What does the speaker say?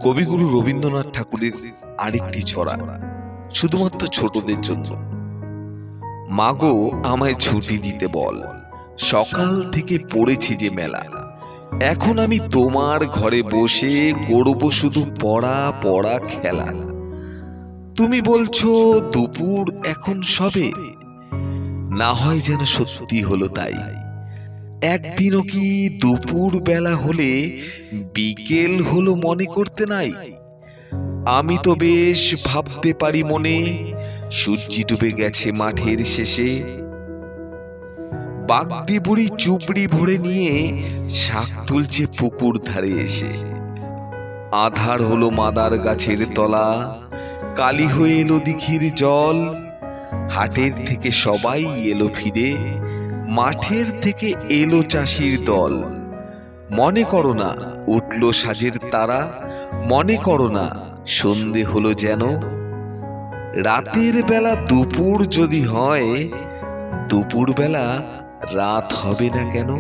কবিগুরু রবীন্দ্রনাথ ঠাকুরের আরেকটি ছড়া, শুধুমাত্র ছোটদের জন্য। মাগো আমায় ছুটি দিতে বল, সকাল থেকে পড়েছি যে মেলা। এখন আমি তোমার ঘরে বসে করব শুধু পড়া পড়া খেলা। তুমি বলছো দুপুর এখন সবে, না হয় যেন সত্যি হলো তাই। একদিনও কি দুপুর বেলা হলে বিকেল হলো মনে করতে নাই? আমি তো বেশ ভাবতে পারি মনে, সূর্যি ডুবে গেছে মাঠের শেষে। বাগদি বুড়ি চুবড়ি ভরে নিয়ে শাক তুলছে পুকুর ধারে এসে। আধার হলো মাদার গাছের তলা, কালি হয়ে এলো দিঘির জল। হাটের থেকে সবাই এলো ফিরে, মাঠের থেকে এলো চাষির দল। মনে করো না উঠল সাজের তারা, মনে করো না সন্ধে হলো যেন। রাতের বেলা দুপুর যদি হয়, দুপুর বেলা রাত হবে না কেন?